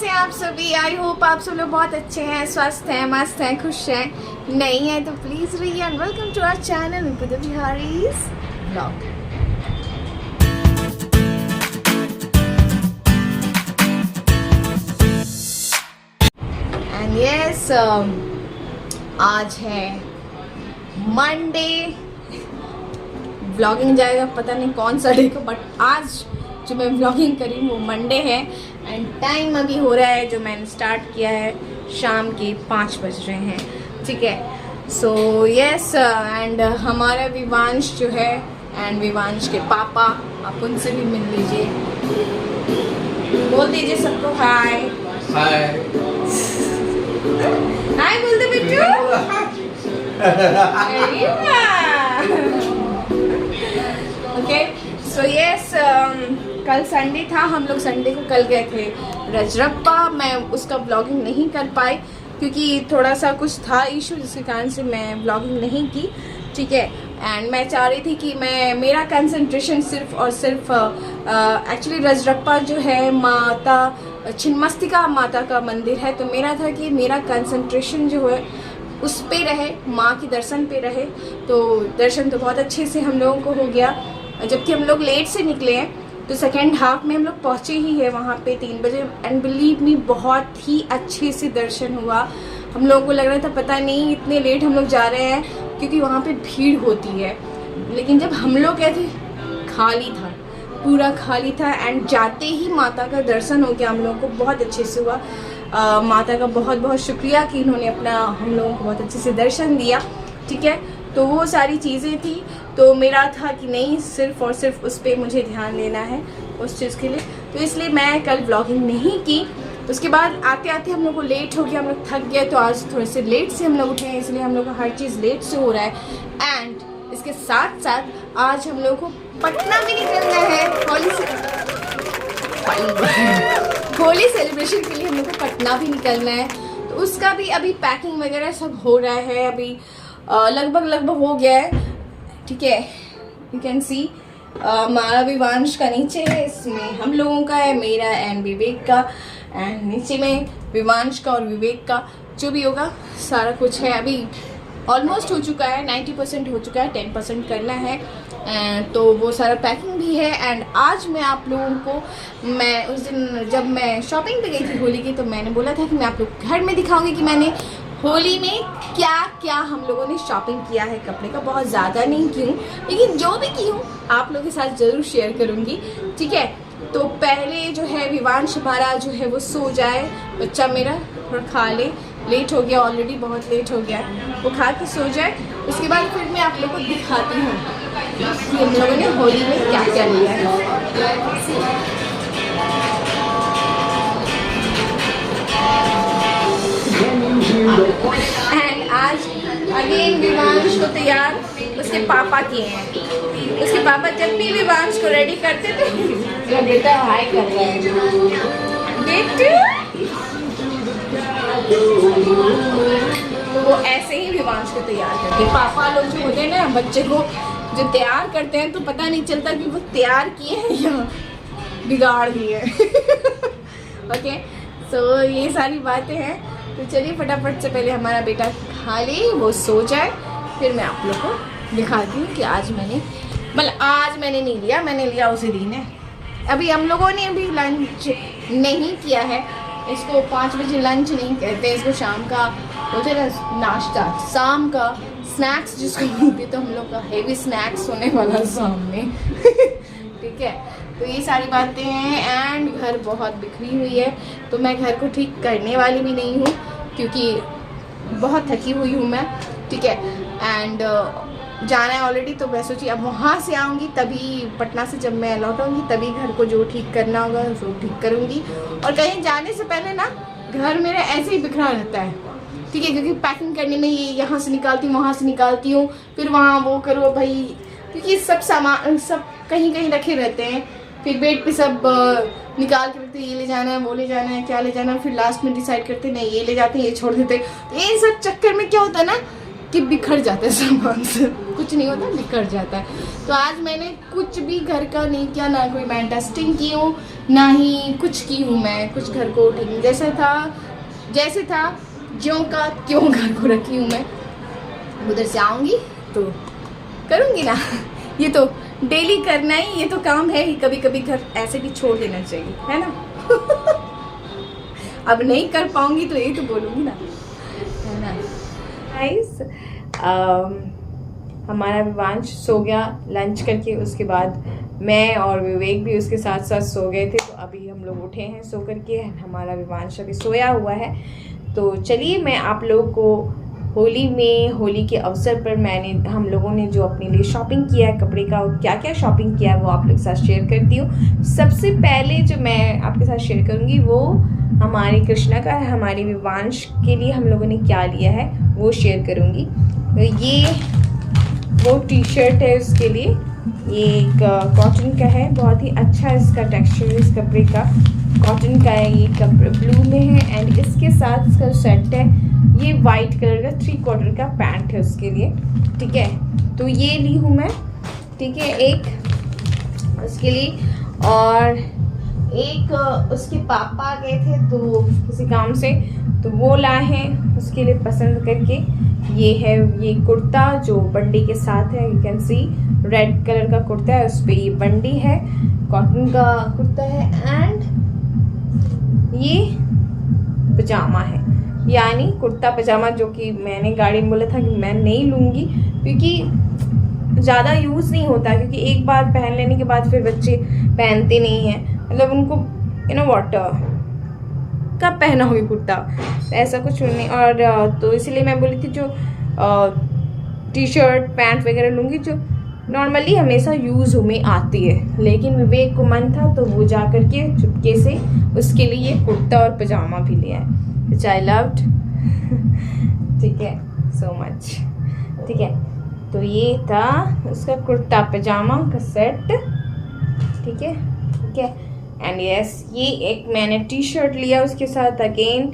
कैसे हैं आप सभी। आई होप आप सब लोग बहुत अच्छे हैं, स्वस्थ हैं, मस्त हैं, खुश हैं। नहीं है तो प्लीज रहिए and welcome to our channel the Biharis blog. And yes आज है मंडे। व्लॉगिंग जाएगा पता नहीं कौन सा डे को, बट आज जो मैं व्लॉगिंग करी वो मंडे है एंड टाइम अभी हो रहा है जो मैंने स्टार्ट किया है शाम के 5 बज रहे हैं। ठीक है, सो यस एंड हमारा विवांश जो है एंड विवांश के पापा, आप उनसे भी मिल लीजिए, बोल दीजिए सबको हाय हाय हाय बोल दे बिट्टू। ओके सो यस कल संडे था, हम लोग संडे को कल गए थे रजरप्पा। मैं उसका व्लॉगिंग नहीं कर पाई क्योंकि थोड़ा सा कुछ था इशू, जिसके कारण से मैं व्लॉगिंग नहीं की। ठीक है, एंड मैं चाह रही थी कि मेरा कंसंट्रेशन सिर्फ और सिर्फ एक्चुअली रजरप्पा जो है माता छिन्नमस्तिका माता का मंदिर है, तो मेरा था कि मेरा कंसंट्रेशन जो है उस पे रहे, माँ के दर्शन पे रहे। तो दर्शन तो बहुत अच्छे से हम लोगों को हो गया, जबकि हम लोग लेट से निकले हैं तो सेकेंड हाफ में हम लोग पहुँचे ही है वहाँ पे 3 बजे। एंड बिलीव मी बहुत ही अच्छे से दर्शन हुआ। हम लोगों को लग रहा था पता नहीं इतने लेट हम लोग जा रहे हैं क्योंकि वहाँ पे भीड़ होती है, लेकिन जब हम लोग गए थे खाली था, पूरा खाली था। एंड जाते ही माता का दर्शन हो गया, हम लोगों को बहुत अच्छे से हुआ। माता का बहुत बहुत शुक्रिया कि इन्होंने अपना हम लोगों को बहुत अच्छे से दर्शन दिया। ठीक है, तो वो सारी चीज़ें थी, तो मेरा था कि नहीं सिर्फ और सिर्फ उस पर मुझे ध्यान देना है उस चीज़ के लिए, तो इसलिए मैं कल व्लॉगिंग नहीं की। उसके बाद आते आते हम लोग को लेट हो गया, हम लोग थक गए, तो आज थोड़े से लेट से हम लोग उठे हैं, इसलिए हम लोग का हर चीज़ लेट से हो रहा है। एंड इसके साथ साथ आज हम लोग को पटना भी निकलना है होली सेलिब्रेशन के लिए। हम लोग को पटना भी निकलना है, तो उसका भी अभी पैकिंग वगैरह सब हो रहा है, अभी लगभग हो गया है। ठीक है, यू कैन सी हमारा विवांश का नीचे है, इसमें हम लोगों का है, मेरा एंड विवेक का, एंड नीचे में विवांश का और विवेक का जो भी होगा सारा कुछ है। अभी ऑलमोस्ट हो चुका है, 90% हो चुका है, 10% करना है। तो वो सारा पैकिंग भी है। एंड आज मैं आप लोगों को, मैं उस दिन जब मैं शॉपिंग पे गई थी होली की, तो मैंने बोला था कि मैं आप लोग घर में दिखाऊंगी कि मैंने होली में क्या क्या हम लोगों ने शॉपिंग किया है कपड़े का। बहुत ज़्यादा नहीं की हूँ, लेकिन जो भी की हूँ आप लोगों के साथ ज़रूर शेयर करूँगी। ठीक है, तो पहले जो है विवांश हमारा जो है वो सो जाए, बच्चा मेरा थोड़ा खा ले, लेट हो गया ऑलरेडी, बहुत लेट हो गया, वो खा के सो जाए। उसके बाद फिर मैं आप लोगों को दिखाती हूँ कि हम लोगों ने होली में क्या क्या लिया है। एंड आज अगेन विवांश को तैयार उसके पापा किए हैं। उसके पापा जब भी विवांश को रेडी करते थे, मेरा बेटा हाय कर रहा है तो वो ऐसे ही विवांश को तैयार करते हैं। पापा लोग जो होते हैं ना बच्चे को जो तैयार करते हैं, तो पता नहीं चलता कि वो तैयार किए हैं या बिगाड़ दिए। ओके, सो ये सारी बातें हैं। तो चलिए फटाफट से पहले हमारा बेटा खा ले, वो सो जाए, फिर मैं आप लोग को दिखाती हूँ कि आज मैंने, मतलब आज मैंने नहीं लिया, मैंने लिया उसी दिन है। अभी हम लोगों ने अभी लंच नहीं किया है, इसको 5 बजे लंच नहीं कहते, इसको शाम का बोलते हैं नाश्ता, शाम का स्नैक्स जिसको बोलते, तो हम लोग का हेवी स्नैक्स होने वाला शाम में। ठीक है, तो ये सारी बातें हैं। एंड घर बहुत बिखरी हुई है, तो मैं घर को ठीक करने वाली भी नहीं हूँ क्योंकि बहुत थकी हुई हूँ मैं। ठीक है, एंड जाना है ऑलरेडी, तो मैं सोची अब वहाँ से आऊँगी तभी, पटना से जब मैं लौटाऊँगी तभी घर को जो ठीक करना होगा वो ठीक करूँगी। और कहीं जाने से पहले ना घर मेरा ऐसे ही बिखरा रहता है। ठीक है, क्योंकि पैकिंग करने में ये यहाँ से निकालती हूँ, वहाँ से निकालती हूँ, फिर वहाँ वो करो भाई, क्योंकि सब सामान सब कहीं कहीं रखे रहते हैं, फिर बेड पे सब निकाल के रखते, ये ले जाना है, वो ले जाना है, क्या ले जाना है, फिर लास्ट में डिसाइड करते नहीं ये ले जाते हैं, ये छोड़ देते। ये सब चक्कर में क्या होता है ना कि बिखर जाता है सामान से, कुछ नहीं होता, बिखर जाता है। तो आज मैंने कुछ भी घर का नहीं किया, ना कोई मैं डस्टिंग की हूँ, ना ही कुछ की हूँ मैं, कुछ घर को ठीक जैसे था ज्यों का त्यों घर को रखी हूँ मैं। उधर से आऊँगी तो करूँगी ना, ये तो डेली करना ही, ये तो काम है ही। कभी कभी घर ऐसे भी छोड़ देना चाहिए, है ना। अब नहीं कर पाऊँगी तो यही तो बोलूँगी ना, है ना। गाइस हमारा विवांश सो गया लंच करके, उसके बाद मैं और विवेक भी उसके साथ साथ सो गए थे। तो अभी हम लोग उठे हैं सो करके, हमारा विवांश अभी सोया हुआ है। तो चलिए मैं आप लोगों को होली के अवसर पर हम लोगों ने जो अपने लिए शॉपिंग किया है कपड़े का, क्या क्या शॉपिंग किया है वो आप लोग के साथ शेयर करती हूँ। सबसे पहले जो मैं आपके साथ शेयर करूँगी वो हमारी कृष्णा का है। हमारे विवांश के लिए हम लोगों ने क्या लिया है वो शेयर करूँगी। तो ये वो टी शर्ट है उसके लिए, ये एक कॉटन का है, बहुत ही अच्छा इसका टेक्सचर इस कपड़े का, कॉटन का है ये कपड़ा, ब्लू में है। एंड इसके साथ इसका सेट है ये वाइट कलर का 3/4 का पैंट है उसके लिए, ठीक है। तो ये ली हूँ मैं, ठीक है, एक उसके लिए। और एक उसके पापा गए थे तो किसी काम से, तो वो लाए हैं उसके लिए पसंद करके। ये है ये कुर्ता जो बंडी के साथ है, you can see red colour का कुर्ता है, उस पर ये बंडी है, कॉटन का कुर्ता है। एंड ये पजामा है, यानी कुर्ता पजामा, जो कि मैंने गाड़ी में बोला था कि मैं नहीं लूँगी क्योंकि ज़्यादा यूज़ नहीं होता, क्योंकि एक बार पहन लेने के बाद फिर बच्चे पहनते नहीं हैं, मतलब उनको वाटर कब पहना होगी कुर्ता, ऐसा कुछ नहीं। और तो इसलिए मैं बोली थी जो टी शर्ट पैंट वगैरह लूँगी जो नॉर्मली हमेशा यूज़ में आती है। लेकिन विवेक को मन था तो वो जा कर के चुपके से उसके लिए कुर्ता और पजामा भी लिया है, विच आई लव्ड। ठीक है, सो मच, ठीक है। तो ये था उसका कुर्ता पजामा का सेट, ठीक है, ठीक है। एंड यस, ये एक मैंने टी शर्ट लिया उसके साथ, अगेन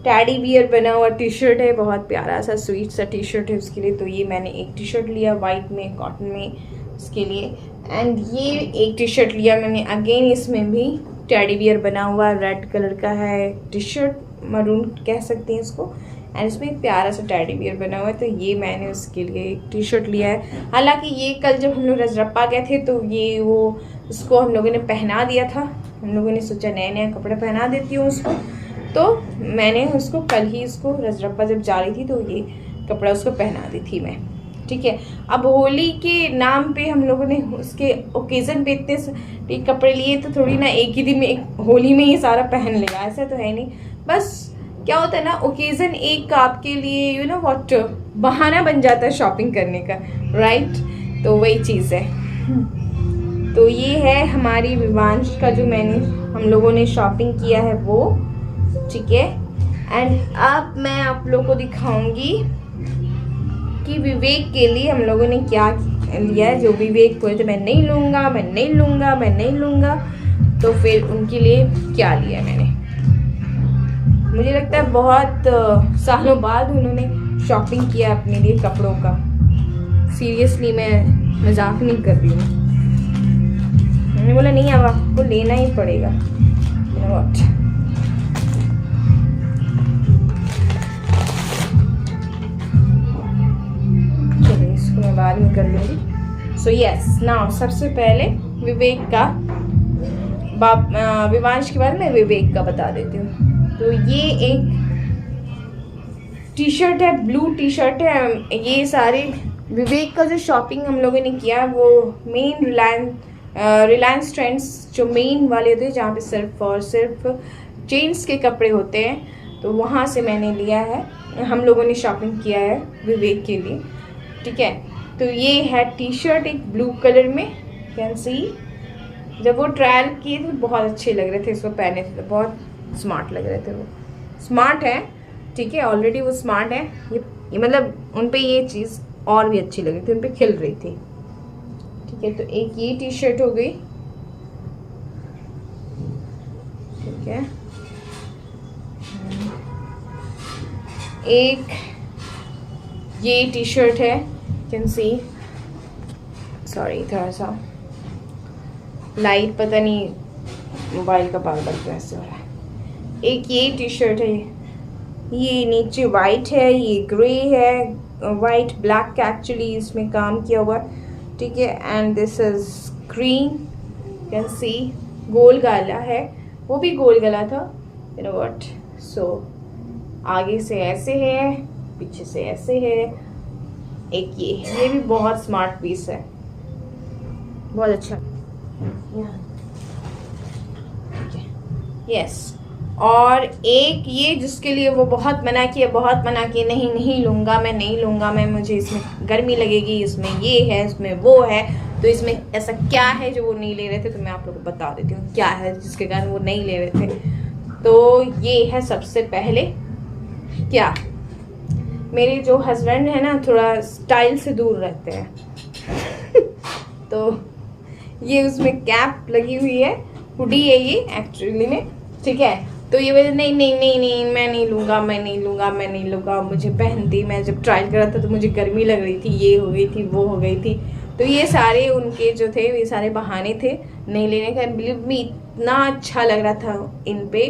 टैडी बियर बना हुआ टी शर्ट है, बहुत प्यारा सा स्वीट सा टी शर्ट है उसके लिए। तो ये मैंने एक टी शर्ट लिया वाइट में कॉटन में उसके लिए। एंड ये एक टी शर्ट लिया मैंने, अगेन इसमें भी टैडी बियर बना हुआ रेड कलर का है टी शर्ट, मरून कह सकते हैं इसको। एंड इसमें एक प्यारा सा टैडी बियर बना हुआ है, तो ये मैंने उसके लिए एक टी शर्ट लिया है। हालांकि ये कल जब हम लोग रजरप्पा गए थे तो ये वो उसको हम लोगों ने पहना दिया था, हम लोगों ने सोचा नए नए कपड़े पहना देती हूँ उसको, तो मैंने उसको कल ही उसको रजरप्पा जब जा रही थी तो ये कपड़ा उसको पहना दी थी मैं, ठीक है। अब होली के नाम पे हम लोगों ने उसके ओकेज़न पे इतने कपड़े लिए तो थोड़ी ना एक ही दिन में होली में ये सारा पहन लिया, ऐसा तो है नहीं। बस क्या होता है ना, ओकेज़न एक आपके लिए यू नो व्हाट बहाना बन जाता है शॉपिंग करने का, राइट। तो वही चीज़ है। तो ये है हमारी विवांश का जो हम लोगों ने शॉपिंग किया है वो, ठीक है। एंड अब मैं आप लोगों को दिखाऊंगी कि विवेक के लिए हम लोगों ने क्या लिया है। जो विवेक बोले थे मैं नहीं लूँगा, मैं नहीं लूँगा, मैं नहीं लूँगा, तो फिर उनके लिए क्या लिया मैंने। मुझे लगता है बहुत सालों बाद उन्होंने शॉपिंग किया अपने लिए कपड़ों का। सीरियसली मैं मजाक नहीं कर रही हूँ। मैंने बोला नहीं अब आपको लेना ही पड़ेगा, you know what? चलिए इसको मैं बाद में कर लूँगी। सो यस, नाउ सबसे पहले विवेक का विवांश के बाद मैं विवेक का बता देती हूँ। तो ये एक टी शर्ट है, ब्लू टी शर्ट है। ये सारे विवेक का जो शॉपिंग हम लोगों ने किया वो मेन रिलायंस ट्रेंड्स जो मेन वाले होते हैं जहाँ पे सिर्फ और सिर्फ जेंट्स के कपड़े होते हैं, तो वहाँ से मैंने लिया है, हम लोगों ने शॉपिंग किया है विवेक के लिए, ठीक है। तो ये है टी शर्ट एक ब्लू कलर में, कैन सी। जब वो ट्रायल किए तो बहुत अच्छे लग रहे थे, इसको पहने थे तो बहुत स्मार्ट लग रहे थे। वो स्मार्ट है, ठीक है, ऑलरेडी वो स्मार्ट है। ये मतलब उन पे ये चीज़ और भी अच्छी लग रही थी, उन पे खिल रही थी, ठीक है। तो एक ये टी शर्ट हो गई, ठीक है। एक ये टी शर्ट है, कैन सी, सॉरी थोड़ा सा लाइट पता नहीं मोबाइल का बार बार प्रेस हो रहा है। एक ये टी शर्ट है, ये नीचे वाइट है, ये ग्रे है, वाइट ब्लैक एक्चुअली इसमें काम किया हुआ है, ठीक है। And this is green, can see गोल गला है, वो भी गोल गला था, यू नो व्हाट। सो आगे से ऐसे है, पीछे से ऐसे है। एक ये भी बहुत स्मार्ट पीस है, बहुत अच्छा। यस और एक ये जिसके लिए वो बहुत मना किया, नहीं लूँगा मैं, मुझे इसमें गर्मी लगेगी, इसमें ये है, इसमें वो है। तो इसमें ऐसा क्या है जो वो नहीं ले रहे थे, तो मैं आप लोगों को बता देती हूँ क्या है जिसके कारण वो नहीं ले रहे थे। तो ये है सबसे पहले, क्या मेरे जो हस्बैंड है ना थोड़ा स्टाइल से दूर रहते हैं तो ये उसमें कैप लगी हुई है, हुडी है ये एक्चुअली में, ठीक है। तो ये वजह नहीं मैं नहीं लूँगा, मुझे पहनती, मैं जब ट्रायल करा था तो मुझे गर्मी लग रही थी, ये हो गई थी, वो हो गई थी। तो ये सारे उनके जो थे ये सारे बहाने थे नहीं लेने का। बिलीव मी इतना अच्छा लग रहा था इन पे,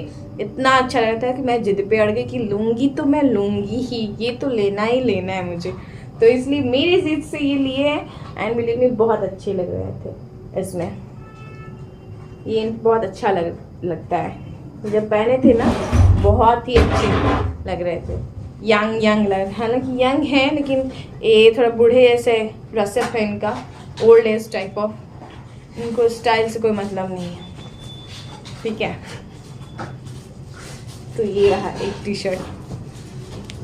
इतना अच्छा लग रहा था कि मैं जिद पे अड़ गई कि लूँगी तो मैं लूँगी ही, ये तो लेना ही लेना है मुझे। तो इसलिए मेरी जिद से ये लिए हैं एंड बिलीव मी बहुत अच्छे लग रहे थे इसमें, ये बहुत अच्छा लगता है। जब पहने थे ना बहुत ही अच्छे लग रहे थे, यंग लग, हालांकि यंग है लेकिन ये थोड़ा बूढ़े जैसे रसप है इनका, ओल्ड एज टाइप ऑफ, इनको स्टाइल से कोई मतलब नहीं है, ठीक है। तो ये रहा एक टी शर्ट,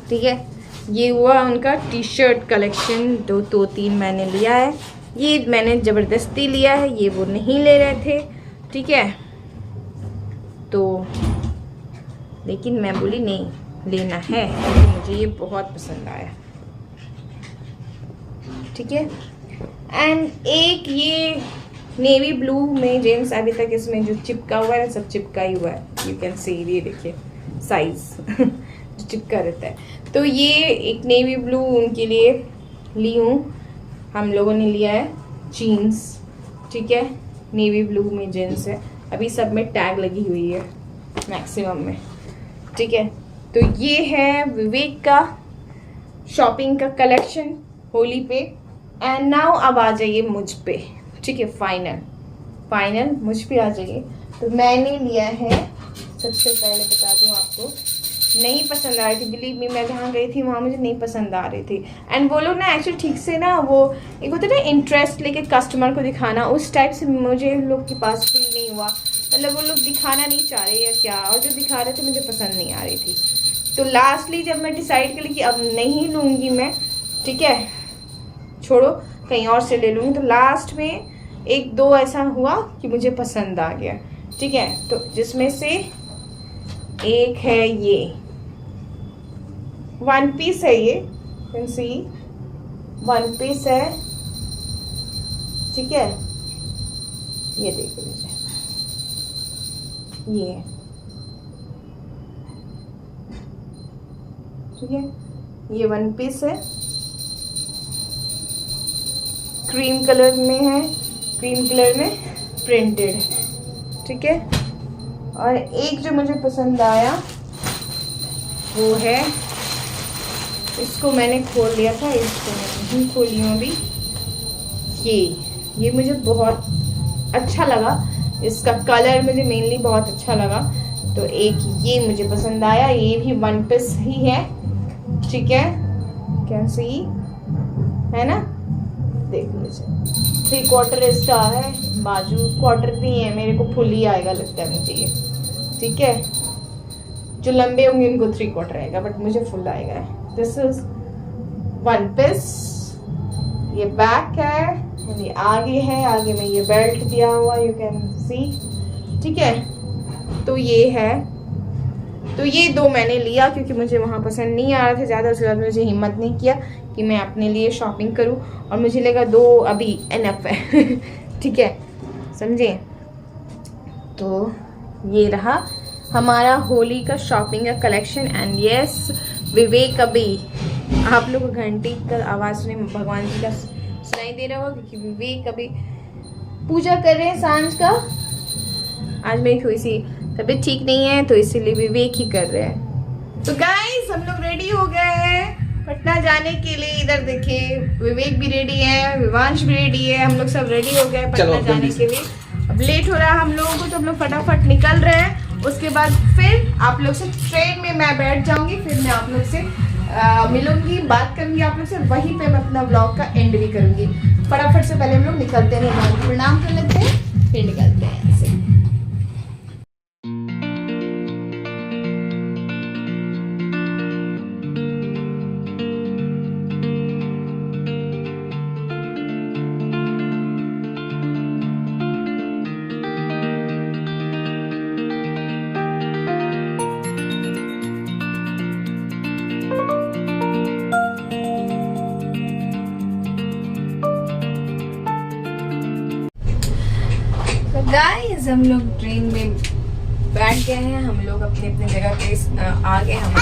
ठीक है। ये हुआ उनका टी शर्ट कलेक्शन, दो तीन मैंने लिया है, ये मैंने ज़बरदस्ती लिया है, ये वो नहीं ले रहे थे, ठीक है। तो लेकिन मैं बोली नहीं लेना है क्योंकि मुझे ये बहुत पसंद आया, ठीक है। एंड एक ये नेवी ब्लू में जींस, अभी तक इसमें जो चिपका हुआ है सब चिपका ही हुआ है, यू कैन सी, ये देखिए साइज जो चिपका रहता है। तो ये एक नेवी ब्लू उनके लिए ली हूँ, हम लोगों ने लिया है जीन्स, ठीक है। नेवी ब्लू में जीन्स है, अभी सब में टैग लगी हुई है मैक्सिमम में, ठीक है। तो ये है विवेक का शॉपिंग का कलेक्शन होली पे। एंड नाउ अब आ जाइए मुझ पे, ठीक है। फाइनल मुझ पे आ जाइए। तो मैंने लिया है, सबसे पहले बता दूं आपको, नहीं पसंद आ रही थी, बिलीव मी, मैं जहाँ गई थी वहाँ मुझे नहीं पसंद आ रही थी। एंड वो लोग ना एक्चुअली ठीक से ना, वो एक होता है ना इंटरेस्ट लेके कस्टमर को दिखाना, उस टाइप से मुझे लोग के पास फील नहीं हुआ, मतलब वो लोग दिखाना नहीं चाह रहे या क्या, और जो दिखा रहे थे मुझे पसंद नहीं आ रही थी। तो लास्टली जब मैं डिसाइड करी कि अब नहीं लूँगी मैं, ठीक है, छोड़ो कहीं और से ले लूँगी, तो लास्ट में एक दो ऐसा हुआ कि मुझे पसंद आ गया, ठीक है। तो जिसमें से एक है ये वन पीस है, ये कैन सी वन पीस है, ठीक है। ये देख लीजिए, ये ठीक है, ये वन पीस है, क्रीम कलर में है, क्रीम कलर में प्रिंटेड, ठीक है। और एक जो मुझे पसंद आया वो है, इसको मैंने खोल लिया था, इसको मैं नहीं खोली हूँ अभी, ये मुझे बहुत अच्छा लगा, इसका कलर मुझे मेनली बहुत अच्छा लगा। तो एक ये मुझे पसंद आया, ये भी वन पीस ही है, ठीक है, कैन सी है ना, देख लीजिए 3/4 इसका है, बाजू क्वार्टर नहीं है, मेरे को फुल ही आएगा लगता है मुझे ये, ठीक है। जो लंबे होंगे उनको 3/4 आएगा, बट मुझे फुल आएगा। दिस इज वन पीस, ये बैक है, ये आगे है, आगे में ये बेल्ट दिया हुआ, यू कैन सी, ठीक है। तो ये है, तो ये दो मैंने लिया क्योंकि मुझे वहाँ पसंद नहीं आ रहा था ज़्यादा, उसके बाद मुझे हिम्मत नहीं किया कि मैं अपने लिए शॉपिंग करूँ, और मुझे लगा दो अभी इनफ है ठीक है, समझे। तो ये रहा हमारा होली का शॉपिंग का कलेक्शन। एंड यस, विवेक अभी आप लोग घंटी का आवाज़ सुने, भगवान जी का सुनाई दे रहा होगा क्योंकि विवेक अभी पूजा कर रहे हैं सांझ का। आज मेरी थोड़ी सी तबीयत ठीक नहीं है तो इसीलिए विवेक ही कर रहे हैं। तो गाइस हम लोग रेडी हो गए हैं पटना जाने के लिए। इधर देखिए विवेक भी रेडी है, विवांश भी रेडी है, हम लोग सब रेडी हो गए पटना जाने के लिए। अब लेट हो रहा है हम लोगों को तो हम लोग फटाफट निकल रहे हैं। उसके बाद फिर आप लोग से ट्रेन में मैं बैठ जाऊंगी, फिर मैं आप लोग से मिलूंगी, बात करूंगी आप लोग से, वहीं पे मैं अपना ब्लॉग का एंड भी करूंगी। फटाफट से पहले हम लोग निकलते हैं, भगवान को प्रणाम कर लेते हैं फिर निकलते हैं ऐसे। गाइस हम लोग ट्रेन में बैठ गए हैं, हम लोग अपनी अपनी जगह पे आ गए। हम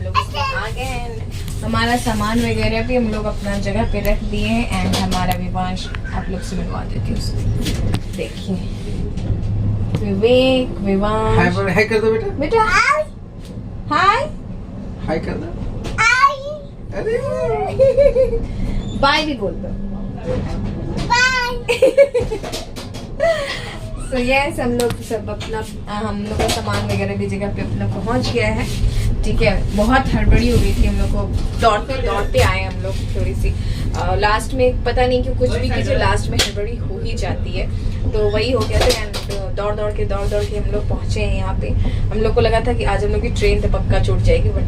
लोग आ गए हैं, हमारा सामान वगैरह भी हम लोग अपना जगह पे रख दिए हैं। एंड हमारा विवांश आप लोग से मिलवा देती हूँ। देखिए विवेक, विवांश, हाय कर दो बेटा। बेटा हाय हाय कर दो। अरे बाय भी बोल दो। So yes, हम लोग सब अपना हम लोग का सामान वगैरह भी जगह पे अपना पहुंच गया है। ठीक है, बहुत हड़बड़ी हो गई थी हम लोग को, दौड़ते दौड़ते आए हम लोग। थोड़ी सी लास्ट में पता नहीं क्यों कुछ भी कीजिए लास्ट में हड़बड़ी हो ही जाती है, तो वही हो गया था। एंड दौड़ दौड़ के हम लोग पहुंचे हैं यहाँ पे। हम लोग को लगा था कि आज हम लोग की ट्रेन तो पक्का छूट जाएगी, बट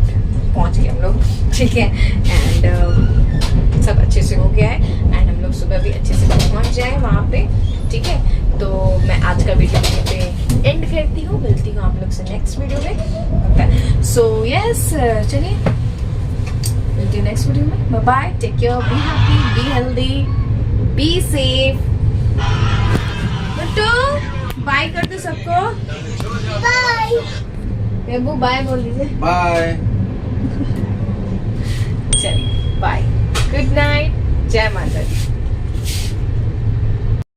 पहुंच गए हम लोग। ठीक है, एंड सब अच्छे से हो गया है। एंड हम लोग सुबह भी अच्छे से पहुंच जाए वहाँ पे। ठीक है, तो मैं आज का वीडियो पे एंड करती हूँ, मिलती हूँ आप लोग से नेक्स्ट वीडियो में। सो यस, चलिए मिलती हूँ नेक्स्ट वीडियो में। Bye bye, take care, be happy, be healthy, be safe. तो बाय कर दो सबको। बाय बेबू, बाय बोल दीजिए। बाय। चलिए बाय, गुड नाइट, जय माता दी।